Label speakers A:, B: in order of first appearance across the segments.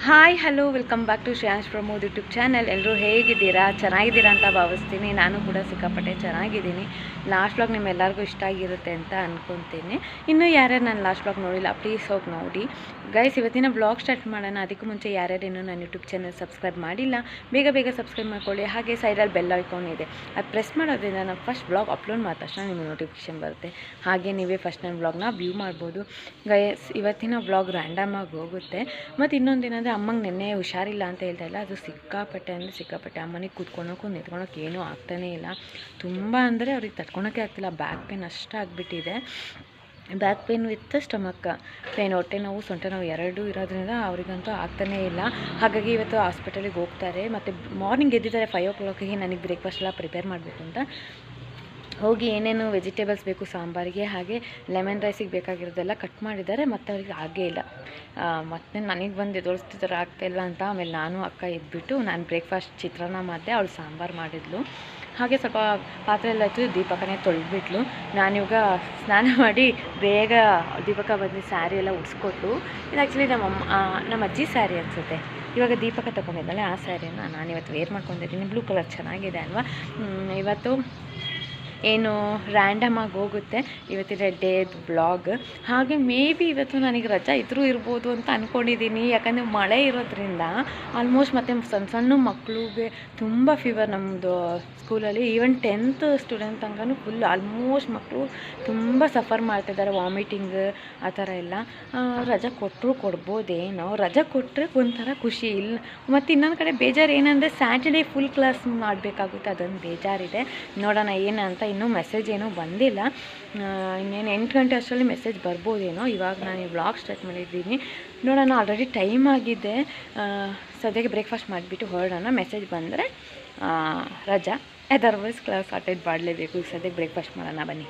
A: Hi hello welcome back to Shreyansh Pramod YouTube channel. ಎಲ್ಲರೂ ಹೇಗಿದ್ದೀರಾ? ಚೆನ್ನಾಗಿದ್ದೀರಾ ಅಂತ ಭಾವಿಸ್ತೀನಿ. ನಾನು ಕೂಡ ಸಿಕ್ಕಾಪಟ್ಟೆ ಚೆನ್ನಾಗಿದ್ದೀನಿ. ಲಾಸ್ಟ್ ವ್ಲಾಗ್ ನಿಮ್ಮೆಲ್ಲರಿಗೂ ಇಷ್ಟ ಆಗಿರುತ್ತೆ ಅಂತ ಅಂದ್ಕೊತೀನಿ. ಇನ್ನೂ ಯಾರ್ಯಾರು ನಾನು ಲಾಸ್ಟ್ ವ್ಲಾಗ್ ನೋಡಿಲ್ಲ ಪ್ಲೀಸ್ ಹೋಗಿ ನೋಡಿ ಗೈಸ್. ಇವತ್ತಿನ ವ್ಲಾಗ್ ಸ್ಟಾರ್ಟ್ ಮಾಡೋಣ. ಅದಕ್ಕೂ ಮುಂಚೆ ಯಾರ್ಯಾರೇನು ನನ್ನ ಯೂಟ್ಯೂಬ್ ಚಾನಲ್ ಸಬ್ಸ್ಕ್ರೈಬ್ ಮಾಡಿಲ್ಲ ಬೇಗ ಸಬ್ಸ್ಕ್ರೈಬ್ ಮಾಡ್ಕೊಳ್ಳಿ. ಹಾಗೆ ಸೈಡಲ್ಲಿ ಬೆಲ್ ಐಕಾನ್ ಇದೆ, ಅದು ಪ್ರೆಸ್ ಮಾಡೋದ್ರಿಂದ ನಾನು ಫಸ್ಟ್ ವ್ಲಾಗ್ ಅಪ್ಲೋಡ್ ಮಾಡಿದ ತಕ್ಷಣ ನಿಮಗೆ ನೋಟಿಫಿಕೇಷನ್ ಬರುತ್ತೆ. ಹಾಗೆ ನೀವೇ ಫಸ್ಟ್ ನನ್ನ ವ್ಲಾಗ್ನ ವ್ಯೂ ಮಾಡ್ಬೋದು ಗೈಸ್. ಇವತ್ತಿನ ವ್ಲಾಗ್ ರ್ಯಾಂಡಮ್ ಆಗಿ ಹೋಗುತ್ತೆ. ಮತ್ತು ಇನ್ನೊಂದೇನಂದರೆ ಅಮ್ಮಂಗೆ ನೆನ್ನೆ ಹುಷಾರಿಲ್ಲ ಅಂತ ಹೇಳ್ತಾ ಇಲ್ಲ, ಅದು ಸಿಕ್ಕಾಪಟ್ಟೆ ಅಂದರೆ ಸಿಕ್ಕಾಪಟ್ಟೆ. ಅಮ್ಮನಿಗೆ ಕೂತ್ಕೊಳೋಕ್ಕೂ ನಿಂತ್ಕೊಳೋಕೆ ಏನೂ ಆಗ್ತಾನೇ ಇಲ್ಲ. ತುಂಬ ಅಂದರೆ ಅವ್ರಿಗೆ ತಡ್ಕೊಳೋಕ್ಕೆ ಆಗ್ತಿಲ್ಲ. ಬ್ಯಾಕ್ ಪೇನ್ ಅಷ್ಟು ಆಗಿಬಿಟ್ಟಿದೆ. Back pain with stomach pain, ಹೊಟ್ಟೆ ನೋವು ಸೊಂಟ ನೋವು ಎರಡೂ ಇರೋದ್ರಿಂದ ಅವರಿಗಂತೂ ಆಗ್ತಾನೇ ಇಲ್ಲ. ಹಾಗಾಗಿ ಇವತ್ತು ಹಾಸ್ಪಿಟಲಿಗೆ ಹೋಗ್ತಾರೆ. ಮತ್ತು ಮಾರ್ನಿಂಗ್ ಎದ್ದಿದ್ದಾರೆ 5 o'clock. ನನಗೆ ಬ್ರೇಕ್ಫಾಸ್ಟ್ ಎಲ್ಲ ಪ್ರಿಪೇರ್ ಮಾಡಬೇಕು ಅಂತ ಹೋಗಿ ಏನೇನು ವೆಜಿಟೇಬಲ್ಸ್ ಬೇಕು ಸಾಂಬಾರಿಗೆ, ಹಾಗೆ ಲೆಮನ್ ರೈಸಿಗೆ ಬೇಕಾಗಿರೋದೆಲ್ಲ ಕಟ್ ಮಾಡಿದ್ದಾರೆ. ಮತ್ತು ಅವ್ರಿಗೆ ಆಗೇ ಇಲ್ಲ. ಮತ್ತು ನನಗೆ ಬಂದು ಎದುರಿಸ್ತಿದ್ದಾರೆ ಆಗ್ತಾಯಿಲ್ಲ ಅಂತ. ಆಮೇಲೆ ನಾನು ಅಕ್ಕ ಎದ್ಬಿಟ್ಟು ನಾನು ಬ್ರೇಕ್ಫಾಸ್ಟ್ ಚಿತ್ರಾನ್ನ ಮಾಡಿದೆ, ಅವಳು ಸಾಂಬಾರು ಮಾಡಿದ್ಲು. ಹಾಗೆ ಸ್ವಲ್ಪ ಪಾತ್ರೆ ಎಲ್ಲ ಇತ್ತು, ದೀಪಕನೇ ತೊಳೆದ್ಬಿಟ್ಲು. ನಾನಿವಾಗ ಸ್ನಾನ ಮಾಡಿ ಬೇಗ ದೀಪಕ ಬಂದು ಸ್ಯಾರಿ ಎಲ್ಲ ಉಡ್ಸ್ಕೊಟ್ಲು. ಇದು ಆ್ಯಕ್ಚುಲಿ ನಮ್ಮ ಅಜ್ಜಿ ಸ್ಯಾರಿ ಅನಿಸುತ್ತೆ. ಇವಾಗ ದೀಪಕ ತೊಗೊಂಡಿದ್ದಾಳೆ ಆ ಸ್ಯಾರಿನ ನಾನಿವತ್ತು ವೇರ್ ಮಾಡ್ಕೊಂಡಿದ್ದೀನಿ. ಬ್ಲೂ ಕಲರ್ ಚೆನ್ನಾಗಿದೆ ಅಲ್ವಾ. ಇವತ್ತು ಏನು ರ್ಯಾಂಡಮ್ ಆಗಿ ಹೋಗುತ್ತೆ ಇವತ್ತಿನ ಡೇದು ಬ್ಲಾಗ್. ಹಾಗೆ ಮೇ ಬಿ ಇವತ್ತು ನನಗೆ ರಜಾ ಇದ್ರೂ ಇರ್ಬೋದು ಅಂತ ಅಂದ್ಕೊಂಡಿದ್ದೀನಿ. ಯಾಕಂದರೆ ಮಳೆ ಇರೋದ್ರಿಂದ ಆಲ್ಮೋಸ್ಟ್ ಮತ್ತು ಸಣ್ಣ ಮಕ್ಕಳಿಗೆ ತುಂಬ ಫೀವರ್ ನಮ್ಮದು ಸ್ಕೂಲಲ್ಲಿ. ಈವನ್ 10th ಸ್ಟೂಡೆಂಟ್ ತನಕನೂ ಫುಲ್ ಆಲ್ಮೋಸ್ಟ್ ಮಕ್ಕಳು ತುಂಬ ಸಫರ್ ಮಾಡ್ತಿದ್ದಾರೆ, ವಾಮಿಟಿಂಗ್ ಆ ಥರ ಎಲ್ಲ. ರಜಾ ಕೊಟ್ಟರು ಕೊಡ್ಬೋದೇನೋ, ರಜಾ ಕೊಟ್ಟರೆ ಒಂಥರ ಖುಷಿ ಇಲ್ಲ. ಮತ್ತು ಇನ್ನೊಂದು ಕಡೆ ಬೇಜಾರು ಏನಂದರೆ ಸ್ಯಾಟರ್ಡೇ ಫುಲ್ ಕ್ಲಾಸ್ ಮಾಡಬೇಕಾಗುತ್ತೆ, ಅದೊಂದು ಬೇಜಾರಿದೆ. ನೋಡೋಣ ಏನಂತ. ಇನ್ನೂ ಮೆಸೇಜ್ ಏನೂ ಬಂದಿಲ್ಲ. ಇನ್ನೇನು 8 ಗಂಟೆ ಅಷ್ಟರಲ್ಲಿ ಮೆಸೇಜ್ ಬರ್ಬೋದೇನೋ. ಇವಾಗ ನಾನು ಈ ವ್ಲಾಗ್ ಸ್ಟಾರ್ಟ್ ಮಾಡಿದ್ದೀನಿ. ನೋಡೋಣ, ಆಲ್ರೆಡಿ ಟೈಮ್ ಆಗಿದೆ. ಸದ್ಯಕ್ಕೆ ಬ್ರೇಕ್ಫಾಸ್ಟ್ ಮಾಡಿಬಿಟ್ಟು ಹೊರಡೋಣ. ಮೆಸೇಜ್ ಬಂದರೆ ರಜಾ, ಅದರ್ವೈಸ್ ಕ್ಲಾಸ್ ಅಟೆಂಡ್ ಮಾಡಲೇಬೇಕು. ಈಗ ಸದ್ಯಕ್ಕೆ ಬ್ರೇಕ್ಫಾಸ್ಟ್ ಮಾಡೋಣ ಬನ್ನಿ.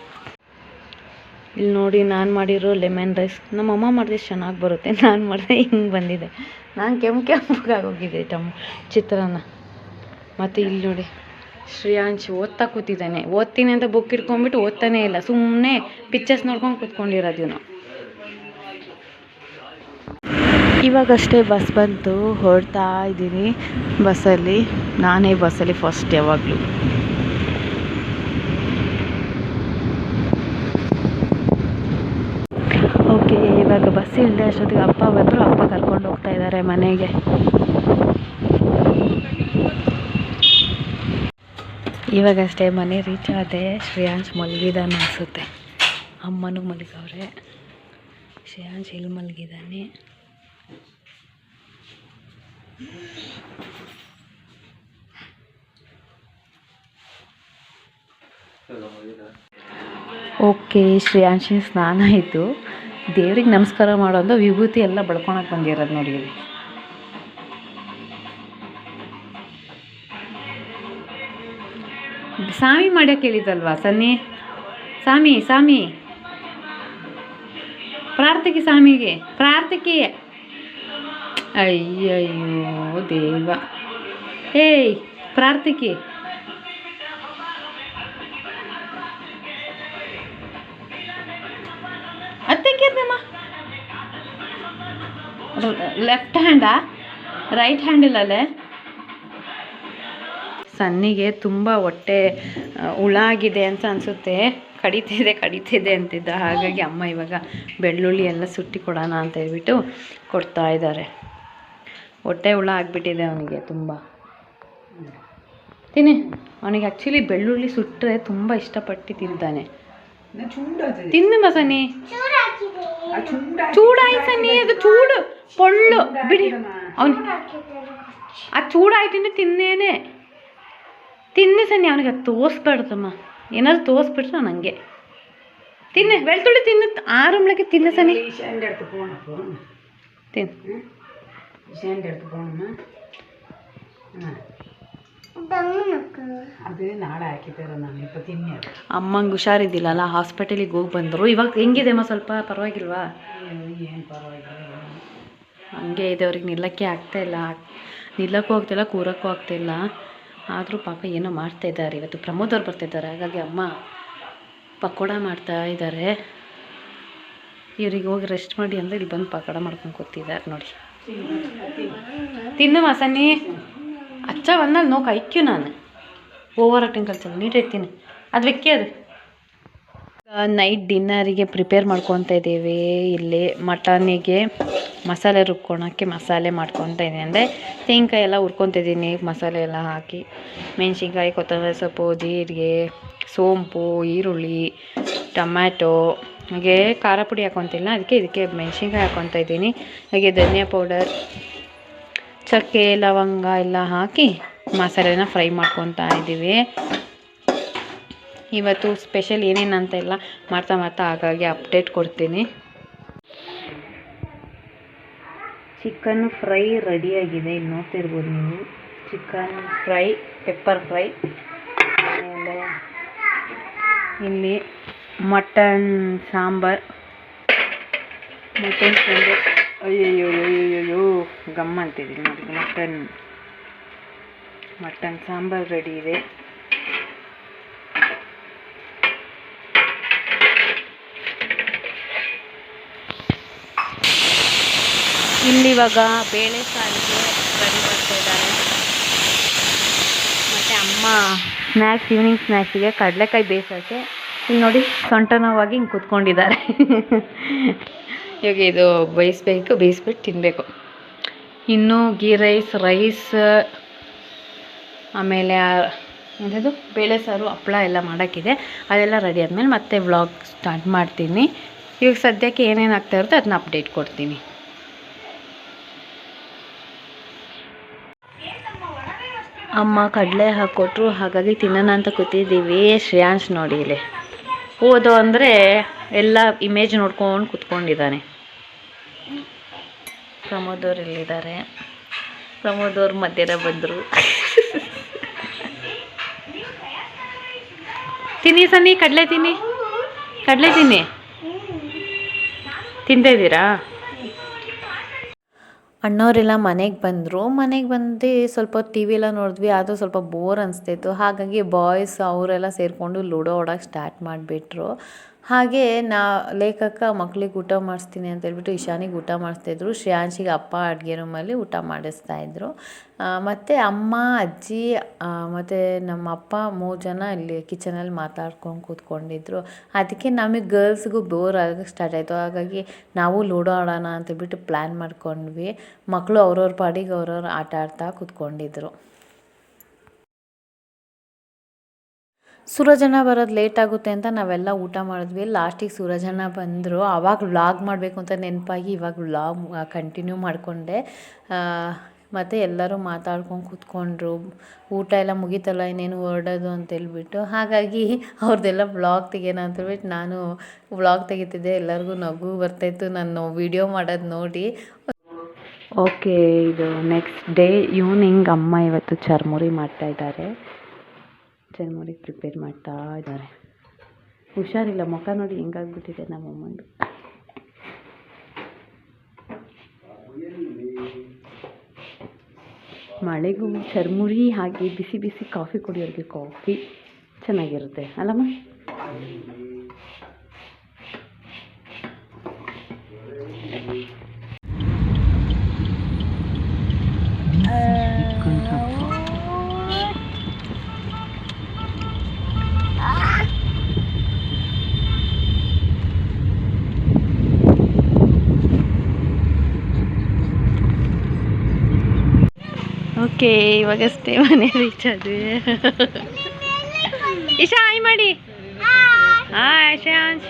A: ಇಲ್ಲಿ ನೋಡಿ, ನಾನು ಮಾಡಿರೋ ಲೆಮನ್ ರೈಸ್ ನಮ್ಮಮ್ಮ ಮಾಡಿದ್ರೆ ಚೆನ್ನಾಗಿ ಬರುತ್ತೆ, ನಾನು ಮಾಡಿದ್ರೆ ಹಿಂಗೆ ಬಂದಿದೆ. ನಾನು ಕೆಂಪಗಾಗೋಗಿದೆ ಚಿತ್ರಾನ್ನ. ಮತ್ತು ಇಲ್ಲಿ ನೋಡಿ ಶ್ರೇಯಾಂಶ್ ಓದ್ತಾ ಕೂತಿದ್ದಾನೆ. ಓದ್ತೀನಿ ಅಂತ ಬುಕ್ ಇಟ್ಕೊಂಡ್ಬಿಟ್ಟು ಓದ್ತಾನೇ ಇಲ್ಲ, ಸುಮ್ಮನೆ ಪಿಕ್ಚರ್ಸ್ ನೋಡ್ಕೊಂಡು ಕೂತ್ಕೊಂಡಿರೋದು ಇವನು. ಇವಾಗಷ್ಟೇ ಬಸ್ ಬಂತು, ಹೊರಡ್ತಾ ಇದ್ದೀನಿ ಬಸ್ಸಲ್ಲಿ. ನಾನೇ ಬಸ್ಸಲ್ಲಿ ಫಸ್ಟ್ ಯಾವಾಗಲೂ. ಓಕೆ, ಇವಾಗ ಬಸ್ ಇಲ್ಲದೆ ಅಷ್ಟೊತ್ತಿಗೆ ಅಪ್ಪ ಬಂದರು. ಅಪ್ಪ ಕರ್ಕೊಂಡು ಹೋಗ್ತಾ ಇದ್ದಾರೆ ಮನೆಗೆ. ಇವಾಗಷ್ಟೇ ಮನೆ ರೀಚ್ ಆದೆ. ಶ್ರೇಯಾಂಶ್ ಮಲಗಿದ್ದಾನೆ ಅನಿಸುತ್ತೆ, ಅಮ್ಮನೂ ಮಲಗವ್ರೆ. ಶ್ರೇಯಾಂಶ್ ಇಲ್ಲಿ ಮಲಗಿದ್ದಾನೆ. ಓಕೆ, ಶ್ರೇಯಾಂಶಿನ ಸ್ನಾನ ಆಯಿತು. ದೇವ್ರಿಗೆ ನಮಸ್ಕಾರ ಮಾಡೋದು ವಿಭೂತಿ ಎಲ್ಲ ಬಳ್ಕೊಳಕ್ಕೆ ಬಂದಿರೋದು ನೋಡಿ. ಸಾಮಿ ಮಾಡ್ಯಕ್ಕೆ ಹೇಳಿದಲ್ವಾ ಸನ್ನಿ? ಸಾಮಿ ಪ್ರಾರ್ಥಿಕೆ, ಸಾಮಿಗೆ ಪ್ರಾರ್ಥಿಕೆ. ಅಯ್ಯಯ್ಯೋ ದೇವ, ಏಯ್ ಪ್ರಾರ್ಥಿಕೆ. ಅತ್ತಕ್ಕಿರ್ನಮ್ಮ, ಲೆಫ್ಟ್ ಹ್ಯಾಂಡಾ ರೈಟ್ ಹ್ಯಾಂಡ್ ಇಲ್ಲಲ್ಲೇ? ಸನ್ನಿಗೆ ತುಂಬ ಹೊಟ್ಟೆ ಹುಳ ಆಗಿದೆ ಅಂತ ಅನಿಸುತ್ತೆ. ಕಡಿತಿದೆ ಅಂತಿದ್ದ. ಹಾಗಾಗಿ ಅಮ್ಮ ಇವಾಗ ಬೆಳ್ಳುಳ್ಳಿ ಎಲ್ಲ ಸುಟ್ಟಿ ಕೊಡೋಣ ಅಂತ ಹೇಳ್ಬಿಟ್ಟು ಕೊಡ್ತಾ ಇದ್ದಾರೆ. ಹೊಟ್ಟೆ ಹುಳ ಆಗಿಬಿಟ್ಟಿದೆ ಅವನಿಗೆ ತುಂಬ. ತಿನ್ನಿ, ಅವನಿಗೆ ಆ್ಯಕ್ಚುಲಿ ಬೆಳ್ಳುಳ್ಳಿ ಸುಟ್ಟರೆ ತುಂಬ ಇಷ್ಟಪಟ್ಟು ತಿಂತಾನೆ. ತಿನ್ನಮ್ಮ ಸನ್ನಿ. ಚೂಡಾಯ್ತು ಸನ್ನಿ, ಅದು ಚೂಡು ಪೊಳ್ಳು ಬಿಡಿ. ಅವನು ಅದು ಚೂಡಾಯ್ತು, ತಿನ್ನೇನೆ ತಿನ್ನಿ ಸನ್ನಿ. ಅವನಿಗೆ ಅದು ತೋರಿಸ್ಬಾರ್ದಮ್ಮ, ಏನಾದ್ರು ತೋರಿಸ್ಬಿಟ್ರೆ ನನಗೆ ತಿನ್ನೆ. ಬೆಳ್ಳುಳ್ಳಿ ತಿನ್ನು, 6 ಮಳೆಗೆ ತಿನ್ನ ಸನ್ನಿ. ಅಮ್ಮಂಗೆ ಹುಷಾರಿದ್ದಿಲ್ಲಲ್ಲ, ಹಾಸ್ಪಿಟಲಿಗೆ ಹೋಗಿ ಬಂದರು. ಇವಾಗ ಹೆಂಗಿದೆಮ್ಮ? ಸ್ವಲ್ಪ ಪರವಾಗಿಲ್ವಾ? ಹಂಗೆ ಇದೆ, ಅವ್ರಿಗೆ ನಿಲ್ಲಕ್ಕೆ ಆಗ್ತಾಯಿಲ್ಲ, ನಿಲ್ಲಕ್ಕೂ ಆಗ್ತಾಯಿಲ್ಲ, ಕೂರಕ್ಕೂ ಆಗ್ತಾಯಿಲ್ಲ. ಆದರೂ ಪಾಪ ಏನೋ ಮಾಡ್ತಾಯಿದ್ದಾರೆ. ಇವತ್ತು ಪ್ರಮೋದ್ ಅವ್ರು ಬರ್ತಿದ್ದಾರೆ, ಹಾಗಾಗಿ ಅಮ್ಮ ಪಕೋಡ ಮಾಡ್ತಾ ಇದ್ದಾರೆ. ಇವ್ರಿಗೆ ಹೋಗಿ ರೆಸ್ಟ್ ಮಾಡಿ ಅಂದರೆ ಇಲ್ಲಿ ಬಂದು ಪಕೋಡ ಮಾಡ್ಕೊಂಡು ಕೂತಿದ್ದಾರೆ ನೋಡಿ. ತಿನ್ನು ಮಸನಿ ಅಚ್ಚ ಬಂದಲ್ಲಿ ನೋವು ಕೈಕ್ಯು ನಾನು ಓವರ್ ಆಕ್ಟಿಂಗ್ ಕಲ್ಸಲ್ಲ ನೀಟ್ ಇರ್ತೀನಿ ಅದು ಬೆಕ್ಕಿ ಅದು. ನೈಟ್ ಡಿನ್ನರಿಗೆ ಪ್ರಿಪೇರ್ ಮಾಡ್ಕೊತಾ ಇದ್ದೀವಿ. ಇಲ್ಲಿ ಮಟನಿಗೆ ಮಸಾಲೆ ರುಬ್ಕೊಳಕ್ಕೆ ಮಸಾಲೆ ಮಾಡ್ಕೊತಾ ಇದ್ದೀನಿ. ಅಂದರೆ ತೆಂಗಿನಕಾಯಿ ಎಲ್ಲ ಹುರ್ಕೊತಿದ್ದೀನಿ ಮಸಾಲೆ ಎಲ್ಲ ಹಾಕಿ, ಮೆಣಸಿನ್ಕಾಯಿ, ಕೊತ್ತಂಬರಿ ಸೊಪ್ಪು, ಜೀರಿಗೆ, ಸೋಂಪು, ಈರುಳ್ಳಿ, ಟೊಮ್ಯಾಟೊ, ಹಾಗೆ ಖಾರ ಪುಡಿ ಹಾಕೊತಿಲ್ಲ, ಇದಕ್ಕೆ ಮೆಣಸಿನ್ಕಾಯಿ ಹಾಕ್ಕೊತಾ ಇದ್ದೀನಿ. ಹಾಗೆ ಧನಿಯಾ ಪೌಡರ್, ಚಕ್ಕೆ, ಲವಂಗ ಎಲ್ಲ ಹಾಕಿ ಮಸಾಲೆನ ಫ್ರೈ ಮಾಡ್ಕೊತಾ ಇದ್ದೀವಿ. ಇವತ್ತು ಸ್ಪೆಷಲ್ ಏನೇನಂತ ಎಲ್ಲ ಮಾಡ್ತಾ ಹಾಗಾಗಿ ಅಪ್ಡೇಟ್ ಕೊಡ್ತೀನಿ. ಚಿಕನ್ ಫ್ರೈ ರೆಡಿಯಾಗಿದೆ, ಇಲ್ಲಿ ನೋಡ್ತಿರ್ಬೋದು ನೀವು. Chicken fry, pepper fry. ಆಮೇಲೆ ಇಲ್ಲಿ ಮಟನ್ ಸಾಂಬಾರ್. ಅಯ್ಯೋ ಗಮ್ಮ ಅಂತಿದ್ದೀನಿ ನೋಡಿ. ಮಟನ್ ಸಾಂಬಾರ್ ರೆಡಿ ಇದೆ. ಇಲ್ಲಿ ಇವಾಗ ಬೇಳೆ ಸಾರಿಗೆ ರೆಡಿ ಮಾಡ್ತಾ ಇದ್ದಾರೆ. ಮತ್ತು ಅಮ್ಮ ಸ್ನ್ಯಾಕ್ಸ್, ಈವ್ನಿಂಗ್ ಸ್ನ್ಯಾಕ್ಸಿಗೆ ಕಡಲೆಕಾಯಿ ಬೇಯಿಸೋಕ್ಕೆ ಇಲ್ಲಿ ನೋಡಿ ಸೊಂಟ ನೋವಾಗಿ ಹಿಂಗೆ ಕೂತ್ಕೊಂಡಿದ್ದಾರೆ. ಇವಾಗ ಇದು ಬೇಯಿಸ್ಬಿಟ್ಟು ತಿನ್ನಬೇಕು. ಇನ್ನು ಗೀ ರೈಸ್ ಆಮೇಲೆ ಅದು ಬೇಳೆ ಸಾರು, ಹಪ್ಪಳ ಎಲ್ಲ ಮಾಡೋಕ್ಕಿದೆ. ಅದೆಲ್ಲ ರೆಡಿ ಆದಮೇಲೆ ಮತ್ತೆ ವ್ಲಾಗ್ ಸ್ಟಾರ್ಟ್ ಮಾಡ್ತೀನಿ. ಇವಾಗ ಸದ್ಯಕ್ಕೆ ಏನೇನು ಆಗ್ತಾ ಇರುತ್ತೆ ಅದನ್ನ ಅಪ್ಡೇಟ್ ಕೊಡ್ತೀನಿ. ಅಮ್ಮ ಕಡಲೆ ಹಾಕ್ಕೊಟ್ರು, ಹಾಗಾಗಿ ತಿನ್ನೋಣ ಅಂತ ಕೂತಿದ್ದೀವಿ. ಶ್ರೇಯಾಂಶ್ ನೋಡಿ ಇಲ್ಲಿ ಓದೋ ಅಂದರೆ ಎಲ್ಲ ಇಮೇಜ್ ನೋಡ್ಕೊಂಡು ಕೂತ್ಕೊಂಡಿದ್ದಾನೆ. ಪ್ರಮೋದವ್ರು ಇಲ್ಲಿದ್ದಾರೆ. ಪ್ರಮೋದವ್ರು ಮಧ್ಯಾಹ್ನ ಬಂದರು. ತಿನ್ನಿ ಸನ್ನಿ, ಕಡಲೆ ತಿನ್ನಿ ತಿಂತಾ ಇದ್ದೀರಾ? ಅಣ್ಣವರೆಲ್ಲ ಮನೆಗೆ ಬಂದರು. ಮನೆಗೆ ಬಂದು ಸ್ವಲ್ಪ ಟಿ ವಿ ಎಲ್ಲ ನೋಡಿದ್ವಿ. ಅದು ಸ್ವಲ್ಪ ಬೋರ್ ಅನಿಸ್ತಿತ್ತು. ಹಾಗಾಗಿ ಬಾಯ್ಸ್ ಅವರೆಲ್ಲ ಸೇರಿಕೊಂಡು ಲೂಡೋ ಆಡೋಕ್ಕೆ ಸ್ಟಾರ್ಟ್ ಮಾಡಿಬಿಟ್ರು. ಹಾಗೆ ಲೇಖಕ ಮಕ್ಳಿಗೆ ಊಟ ಮಾಡಿಸ್ತೀನಿ ಅಂತ ಹೇಳ್ಬಿಟ್ಟು ಇಶಾನಿಗೆ ಊಟ ಮಾಡಿಸ್ತಾಯಿದ್ರು. ಶ್ರೇಯಾಂಶಿಗೆ ಅಪ್ಪ ಅಡುಗೆ ರೂಮಲ್ಲಿ ಊಟ ಮಾಡಿಸ್ತಾಯಿದ್ರು. ಮತ್ತು ಅಮ್ಮ, ಅಜ್ಜಿ ಮತ್ತು ನಮ್ಮ ಅಪ್ಪ 3 ಜನ ಇಲ್ಲಿ ಕಿಚನಲ್ಲಿ ಮಾತಾಡ್ಕೊಂಡು ಕೂತ್ಕೊಂಡಿದ್ರು. ಅದಕ್ಕೆ ನಮಗೆ ಗರ್ಲ್ಸ್ಗೂ ಬೋರ್ ಆಗೋಕ್ಕೆ ಸ್ಟಾರ್ಟ್ ಆಯಿತು. ಹಾಗಾಗಿ ನಾವು ಲೂಡೋ ಆಡೋಣ ಅಂತೇಳ್ಬಿಟ್ಟು ಪ್ಲ್ಯಾನ್ ಮಾಡ್ಕೊಂಡ್ವಿ. ಮಕ್ಕಳು ಅವ್ರವ್ರ ಪಾಡಿಗೆ ಅವ್ರವ್ರು ಆಟ ಆಡ್ತಾ ಕೂತ್ಕೊಂಡಿದ್ರು. ಸೂರಜಣ್ಣ ಬರೋದು ಲೇಟ್ ಆಗುತ್ತೆ ಅಂತ ನಾವೆಲ್ಲ ಊಟ ಮಾಡಿದ್ವಿ. ಲಾಸ್ಟಿಗೆ ಸೂರಜಣ್ಣ ಬಂದರು. ಆವಾಗ ವ್ಲಾಗ್ ಮಾಡಬೇಕು ಅಂತ ನೆನಪಾಗಿ ಇವಾಗ ವ್ಲಾಗ್ ಕಂಟಿನ್ಯೂ ಮಾಡಿಕೊಂಡೆ. ಮತ್ತು ಎಲ್ಲರೂ ಮಾತಾಡ್ಕೊಂಡು ಕೂತ್ಕೊಂಡ್ರು. ಊಟ ಎಲ್ಲ ಮುಗೀತಲ್ಲ, ಇನ್ನೇನು ಹೊರಡೋದು ಅಂತೇಳ್ಬಿಟ್ಟು. ಹಾಗಾಗಿ ಅವ್ರದ್ದೆಲ್ಲ ವ್ಲಾಗ್ ತೆಗೆಯೋಣ ಅಂತೇಳ್ಬಿಟ್ಟು ನಾನು ವ್ಲಾಗ್ ತೆಗಿತಿದ್ದೆ. ಎಲ್ಲರಿಗೂ ನಗು ಬರ್ತಾಯಿತ್ತು ನಾನು ವಿಡಿಯೋ ಮಾಡೋದು ನೋಡಿ. ಓಕೆ, ಇದು ನೆಕ್ಸ್ಟ್ ಡೇ ಈವ್ನಿಂಗ್. ಅಮ್ಮ ಇವತ್ತು ಚರ್ಮುರಿ ಮಾಡ್ತಾಯಿದ್ದಾರೆ. ಚರ್ಮುರಿ ಪ್ರಿಪೇರ್ ಮಾಡ್ತಾ ಇದ್ದಾರೆ. ಹುಷಾರಿಲ್ಲ, ಮುಖ ನೋಡಿ ಹೆಂಗಾಗ್ಬಿಟ್ಟಿದೆ ನಮ್ಮಮ್ಮಂದು. ಮಳೆಗೂ ಚರ್ಮುರಿ ಹಾಗೆ ಬಿಸಿ ಬಿಸಿ ಕಾಫಿ ಕುಡಿಯೋರಿಗೆ ಕಾಫಿ ಚೆನ್ನಾಗಿರುತ್ತೆ ಅಲ್ಲಮ್ಮ? ಓಕೆ, ಇವಾಗಷ್ಟೇ ಮನೆ ರೀಚ್ ಆದ್ವಿ. ಇಶಾ ಹಾಯ್ ಮಾಡಿ. ಹಾಯ್ ಶ್ರೇಯಾಂಶ್.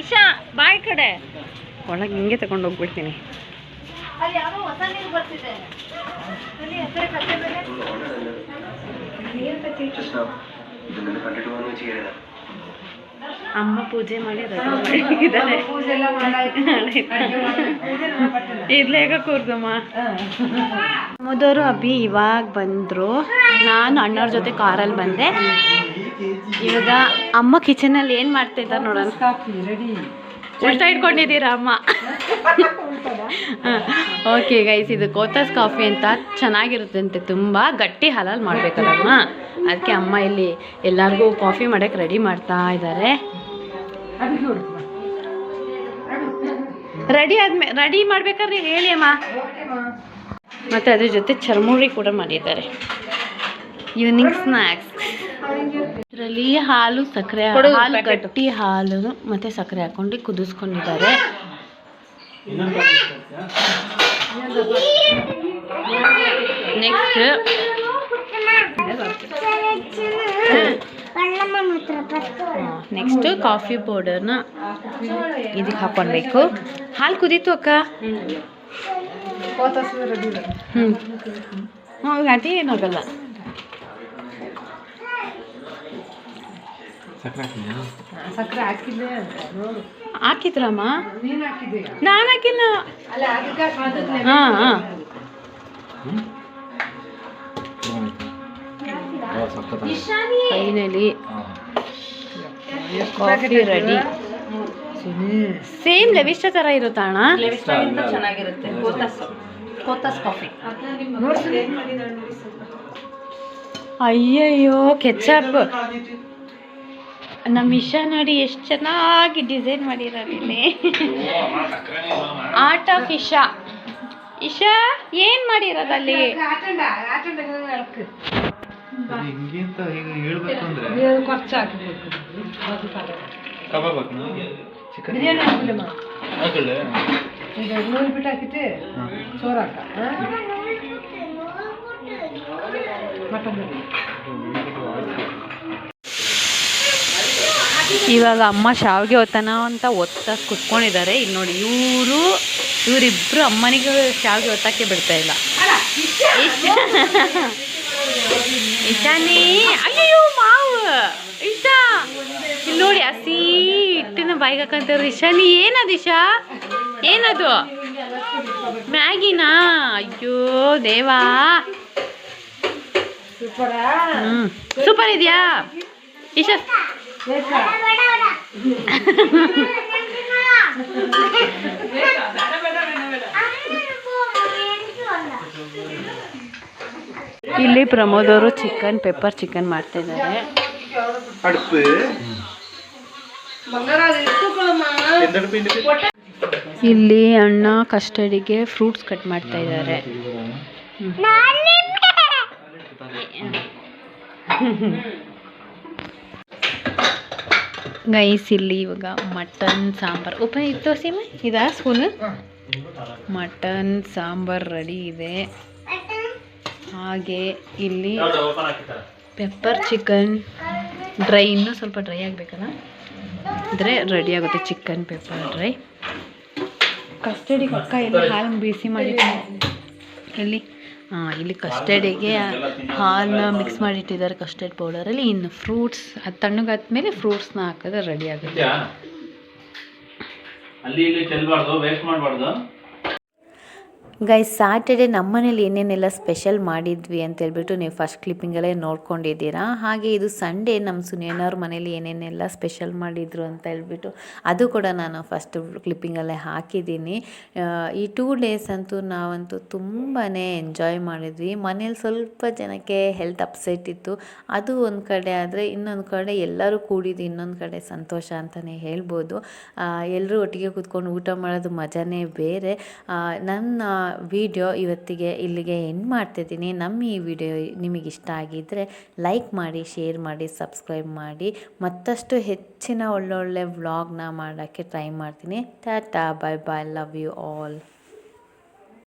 A: ಇಶಾ ಬಾಯ್ ಕಡೆ ಒಳಗೆ ಹಿಂಗೆ ತಗೊಂಡು ಹೋಗ್ಬಿಡ್ತೀನಿ. ಅಮ್ಮ ಪೂಜೆ ಮಾಡಿ ಇದ್ದಾರೆ. ಇದ್ಲೇಗ ಕೂರ್ದಮ್ಮ. ಮೊದಲು ಅಭಿ ಇವಾಗ ಬಂದರು. ನಾನು ಅಣ್ಣವ್ರ ಜೊತೆ ಕಾರಲ್ಲಿ ಬಂದೆ. ಇವಾಗ ಅಮ್ಮ ಕಿಚನಲ್ಲಿ ಏನು ಮಾಡ್ತಿದ್ದಾರೆ ನೋಡೋಣ. ಉಲ್ಟಾ ಇಟ್ಕೊಂಡಿದ್ದೀರಾ ಅಮ್ಮ? ಓಕೆ ಗೈಸ್, ಇದು ಕೋತಾಸ್ ಕಾಫಿ ಅಂತ ಚೆನ್ನಾಗಿರುತ್ತೆ ಅಂತೆ. ತುಂಬ ಗಟ್ಟಿ ಹಾಲಲ್ಲಿ ಮಾಡಬೇಕಲ್ಲಮ್ಮ, ಅದಕ್ಕೆ ಅಮ್ಮ ಇಲ್ಲಿ ಎಲ್ಲರಿಗೂ ಕಾಫಿ ಮಾಡೋಕ್ಕೆ ರೆಡಿ ಮಾಡ್ತಾ ಇದ್ದಾರೆ. ರೆಡಿ ಮಾಡ್ಬೇಕಾದ್ರೆ ಹೇಳಿ ಅಮ್ಮ. ಮತ್ತು ಅದ್ರ ಜೊತೆ ಚರ್ಮುರಿ ಕೂಡ ಮಾಡಿದ್ದಾರೆ, ಈವ್ನಿಂಗ್ ಸ್ನ್ಯಾಕ್ಸ್. ಇದರಲ್ಲಿ ಹಾಲು ಸಕ್ಕರೆ, ಹಾಲು ಗಟ್ಟಿ ಹಾಲು ಮತ್ತು ಸಕ್ಕರೆ ಹಾಕೊಂಡು ಕುದಿಸ್ಕೊಂಡಿದ್ದಾರೆ. ನೆಕ್ಸ್ಟ್ ಕಾಫಿ ಪೌಡರ್ನ ಇದಕ್ಕೆ ಹಾಕ್ಕೊಳ್ಬೇಕು. ಹಾಲು ಕುದೀತು ಅಕ್ಕ. ಅದೇ ಏನಾಗಲ್ಲ. ಹಾಕಿದ್ರಮ್ಮ? ನಾನು ಹಾಕಿಲ್ಲ. ಹಾಂ ಹಾಂ ಫೈನಲಿ ಕಾಫಿ ರೆಡಿ. ಸೇಮ್ ಲೆವಿಸ್ಟ ಥರ ಇರುತ್ತಾ ಅಣ್ಣ? ಚೆನ್ನಾಗಿರುತ್ತೆ. ಕೋತಾಸ್ ಕಾಫಿ. ಅಯ್ಯಯ್ಯೋ ಕೆಚಪ್. ನಮ್ಮ ಇಶಾ ನೋಡಿ ಎಷ್ಟು ಚೆನ್ನಾಗಿ ಡಿಸೈನ್ ಮಾಡಿರೋದಿಲ್ಲಿ. Art of Isha. ಇಶಾ ಏನು ಮಾಡಿರೋದಲ್ಲಿ? ಇವಾಗ ಅಮ್ಮ ಶಾವಿಗೆ ಒತ್ತನ ಅಂತ ಕುತ್ಕೊಂಡಿದ್ದಾರೆ. ಇಲ್ಲಿ ನೋಡಿ ಇವರಿಬ್ರು ಅಮ್ಮನಿಗೆ ಶಾವಿಗೆ ಒತ್ತಕ್ಕೆ ಬಿಡ್ತಾ ಇಲ್ಲ. ಇಶಾನಿ, ಅಯ್ಯೋ ಮಾವು ಇಶಾ, ಇಲ್ಲಿ ನೋಡಿ ಹಸಿ ಹಿಟ್ಟಿನ ಬಾಯಿಗೆ ಹಾಕಂತಾರೆ. ಇಶಾನಿ ಏನದು? ಇಶಾ ಏನದು? ಮ್ಯಾಗಿನಾ? ಅಯ್ಯೋ ದೇವಾ, ಸೂಪರ್ ಇದೆಯಾ ಇಶಾ? ಇಲ್ಲಿ ಪ್ರಮೋದ್ ಅವರು ಪೆಪ್ಪರ್ ಚಿಕನ್ ಮಾಡ್ತಾ ಇದ್ದಾರೆ. ಇಲ್ಲಿ ಅಣ್ಣ ಕಸ್ಟಡಿಗೆ ಫ್ರೂಟ್ಸ್ ಕಟ್ ಮಾಡ್ತಾ ಇದ್ದಾರೆ. ಗೈಸ್ ಇಲ್ಲಿ ಇವಾಗ ಮಟನ್ ಸಾಂಬಾರ್ ಓಪನ್ ಇತ್ತು. ಸಿಮ ಇದಾ ಸ್ಪೂನು? ಮಟನ್ ಸಾಂಬಾರ್ ರೆಡಿ ಇದೆ. ಹಾಗೆ ಇಲ್ಲಿ ಪೆಪ್ಪರ್ ಚಿಕನ್ ಡ್ರೈ, ಇನ್ನೂ ಸ್ವಲ್ಪ ಡ್ರೈ ಆಗಬೇಕಲ್ಲ, ಅಂದರೆ ರೆಡಿ ಆಗುತ್ತೆ ಚಿಕನ್ ಪೆಪ್ಪರ್ ಡ್ರೈ. ಕಸ್ಟರ್ಡಿಗೆ ಅಕ್ಕ ಎಲ್ಲ ಹಾಲು ಬಿಸಿ ಮಾಡಿ ಇಲ್ಲಿ ಕಸ್ಟರ್ಡಿಗೆ ಹಾಲನ್ನ ಮಿಕ್ಸ್ ಮಾಡಿಟ್ಟಿದ್ದಾರೆ ಕಸ್ಟರ್ಡ್ ಪೌಡರಲ್ಲಿ. ಇನ್ನು ಫ್ರೂಟ್ಸ್ ಅದು ತಣ್ಣಗಾದ್ಮೇಲೆ ಫ್ರೂಟ್ಸ್ನ ಹಾಕಿದ್ರೆ ರೆಡಿ ಆಗುತ್ತೆ. ಗೈಸ್ ಸ್ಯಾಟರ್ಡೆ ನಮ್ಮನೇಲಿ ಏನೇನೆಲ್ಲ ಸ್ಪೆಷಲ್ ಮಾಡಿದ್ವಿ ಅಂತೇಳ್ಬಿಟ್ಟು ನೀವು ಫಸ್ಟ್ ಕ್ಲಿಪ್ಪಿಂಗಲ್ಲೇ ನೋಡ್ಕೊಂಡಿದ್ದೀರಾ. ಹಾಗೆ ಇದು ಸಂಡೇ ನಮ್ಮ ಸುನಿಯನವ್ರ ಮನೇಲಿ ಏನೇನೆಲ್ಲ ಸ್ಪೆಷಲ್ ಮಾಡಿದರು ಅಂತ ಹೇಳ್ಬಿಟ್ಟು ಅದು ಕೂಡ ನಾನು ಫಸ್ಟ್ ಕ್ಲಿಪ್ಪಿಂಗಲ್ಲೇ ಹಾಕಿದ್ದೀನಿ. ಈ 2 days ಅಂತೂ ನಾವಂತೂ ತುಂಬಾ ಎಂಜಾಯ್ ಮಾಡಿದ್ವಿ. ಮನೇಲಿ ಸ್ವಲ್ಪ ಜನಕ್ಕೆ ಹೆಲ್ತ್ ಅಪ್ಸೆಟ್ ಇತ್ತು, ಅದು ಒಂದು ಕಡೆ ಆದರೆ ಇನ್ನೊಂದು ಕಡೆ ಎಲ್ಲರೂ ಕೂಡಿದ್ದು ಇನ್ನೊಂದು ಕಡೆ ಸಂತೋಷ ಅಂತಲೇ ಹೇಳ್ಬೋದು. ಎಲ್ಲರೂ ಒಟ್ಟಿಗೆ ಕೂತ್ಕೊಂಡು ಊಟ ಮಾಡೋದು ಮಜಾನೇ ಬೇರೆ. ನನ್ನ ವಿಡಿಯೋ ಇವತ್ತಿಗೆ ಇಲ್ಲಿಗೆ ಎಂಡ್ ಮಾಡ್ತಿದ್ದೀನಿ. ನಮ್ಮ ಈ ವಿಡಿಯೋ ನಿಮಗೆ ಇಷ್ಟ ಆಗಿದ್ದರೆ ಲೈಕ್ ಮಾಡಿ, ಶೇರ್ ಮಾಡಿ, ಸಬ್ಸ್ಕ್ರೈಬ್ ಮಾಡಿ. ಮತ್ತಷ್ಟು ಹೆಚ್ಚಿನ ಒಳ್ಳೊಳ್ಳೆ ವ್ಲಾಗ್ನ ಮಾಡೋಕ್ಕೆ ಟ್ರೈ ಮಾಡ್ತೀನಿ. ಟಾಟಾ, bye bye, love you all.